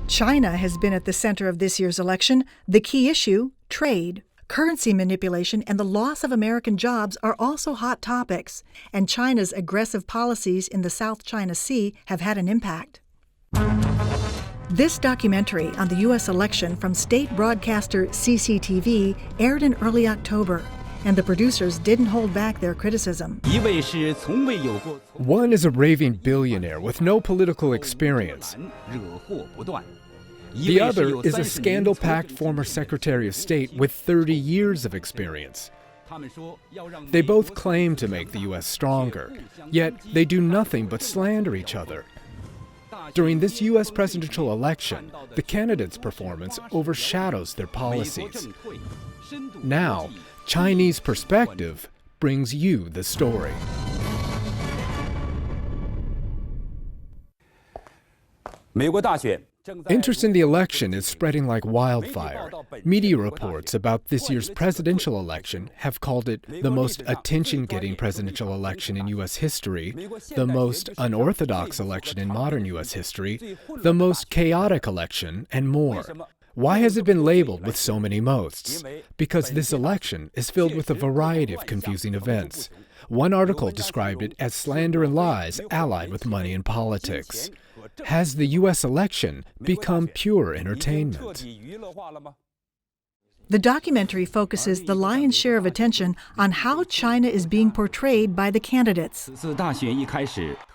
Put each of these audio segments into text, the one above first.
China has been at the center of this year's election. The key issue, trade. Currency manipulation and the loss of American jobs are also hot topics, and China's aggressive policies in the South China Sea have had an impact. This documentary on the U.S. election from state broadcaster CCTV aired in early October, and the producers didn't hold back their criticism. One is a raving billionaire with no political experience. The other is a scandal-packed former Secretary of State with 30 years of experience. They both claim to make the U.S. stronger, yet they do nothing but slander each other. During this U.S. presidential election, the candidates' performance overshadows their policies. Now, Chinese Perspective brings you the story. Interest in the election is spreading like wildfire. Media reports about this year's presidential election have called it the most attention-getting presidential election in U.S. history, the most unorthodox election in modern U.S. history, the most chaotic election, and more. Why has it been labeled with so many mosts? Because this election is filled with a variety of confusing events. One article described it as slander and lies allied with money and politics. Has the U.S. election become pure entertainment? The documentary focuses the lion's share of attention on how China is being portrayed by the candidates.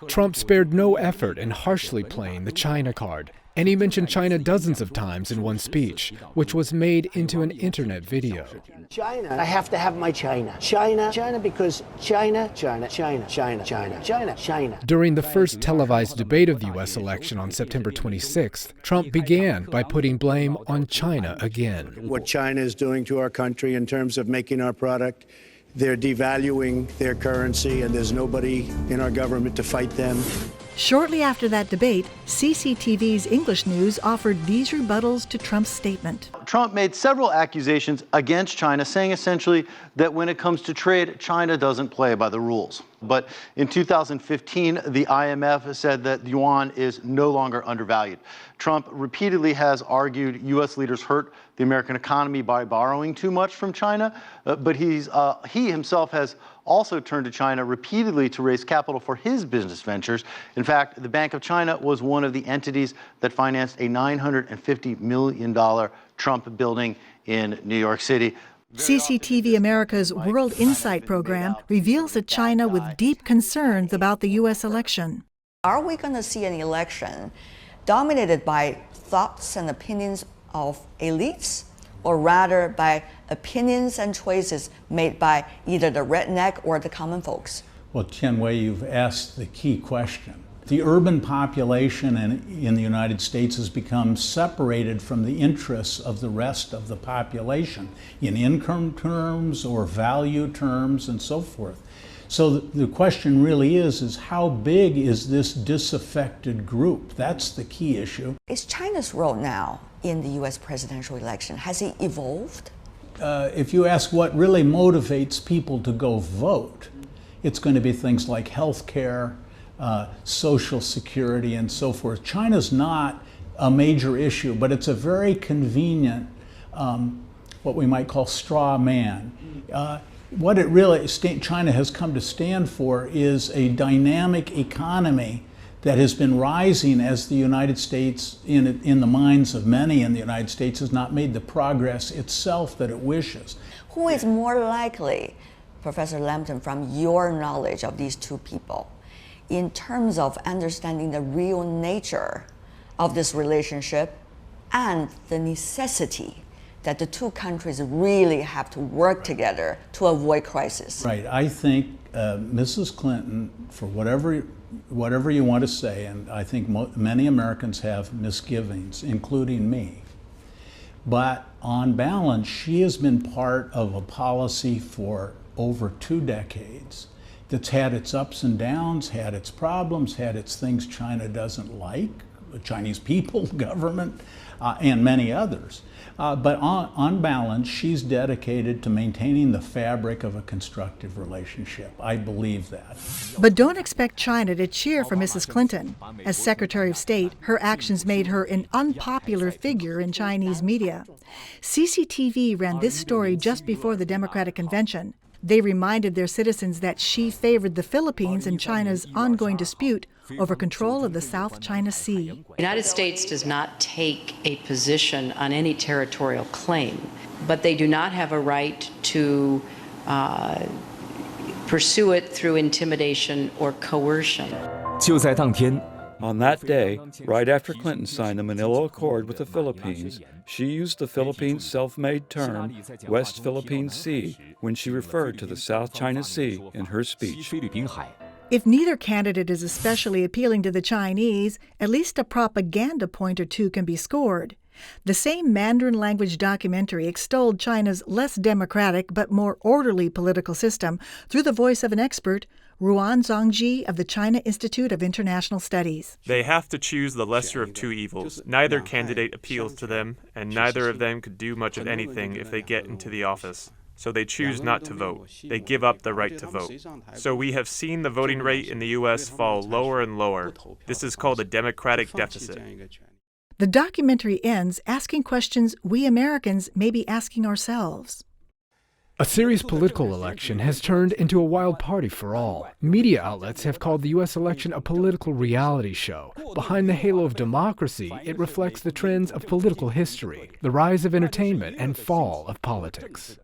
Trump spared no effort in harshly playing the China card, and he mentioned China dozens of times in one speech, which was made into an internet video. China, I have to have my China. China, China, because China, China, China, China, China, China, China. During the first televised debate of the U.S. election on September 26th, Trump began by putting blame on China again. What China is doing to our country in terms of making our product, they're devaluing their currency, and there's nobody in our government to fight them. Shortly after that debate, CCTV's English News offered these rebuttals to Trump's statement. Trump made several accusations against China, saying essentially that when it comes to trade, China doesn't play by the rules. But in 2015, the IMF said that the yuan is no longer undervalued. Trump repeatedly has argued U.S. leaders hurt the American economy by borrowing too much from China, but he himself has also turned to China repeatedly to raise capital for his business ventures. In fact, the Bank of China was one of the entities that financed a $950 million Trump building in New York City. CCTV America's World Insight program reveals a China with deep concerns about the U.S. election. Are we going to see an election dominated by thoughts and opinions of elites, or rather by opinions and choices made by either the redneck or the common folks? Well, Tian Wei, you've asked the key question. The urban population in the United States has become separated from the interests of the rest of the population in income terms or value terms and so forth. So the question really is how big is this disaffected group? That's the key issue. Is China's role now in the U.S. presidential election, has it evolved? If you ask what really motivates people to go vote, it's going to be things like health care, Social Security, and so forth. China's not a major issue, but it's a very convenient, what we might call straw man. What it really, China has come to stand for is a dynamic economy that has been rising as the United States, in the minds of many in the United States, has not made the progress itself that it wishes. Who is more likely, Professor Lambton, from your knowledge of these two people, in terms of understanding the real nature of this relationship and the necessity that the two countries really have to work together to avoid crisis? Right. I think Mrs. Clinton, for whatever you want to say, and I think many Americans have misgivings, including me, but on balance, she has been part of a policy for over 2 decades that's had its ups and downs, had its problems, had its things China doesn't like, Chinese people, government, and many others. But on balance, she's dedicated to maintaining the fabric of a constructive relationship. I believe that. But don't expect China to cheer for Mrs. Clinton. As Secretary of State, her actions made her an unpopular figure in Chinese media. CCTV ran this story just before the Democratic Convention. They reminded their citizens that she favored the Philippines in China's ongoing dispute over control of the South China Sea. The United States does not take a position on any territorial claim, but they do not have a right to pursue it through intimidation or coercion. 就在当天 On that day, right after Clinton signed the Manila Accord with the Philippines, she used the Philippines' self-made term, West Philippine Sea, when she referred to the South China Sea in her speech. 菲律宾海。 If neither candidate is especially appealing to the Chinese, at least a propaganda point or two can be scored. The same Mandarin-language documentary extolled China's less democratic but more orderly political system through the voice of an expert, Ruan Zongji of the China Institute of International Studies. They have to choose the lesser of two evils. Neither candidate appeals to them, and neither of them could do much of anything if they get into the office. So they choose not to vote. They give up the right to vote. So we have seen the voting rate in the U.S. fall lower and lower. This is called a democratic deficit. The documentary ends asking questions we Americans may be asking ourselves. A serious political election has turned into a wild party for all. Media outlets have called the U.S. election a political reality show. Behind the halo of democracy, it reflects the trends of political history, the rise of entertainment, and fall of politics.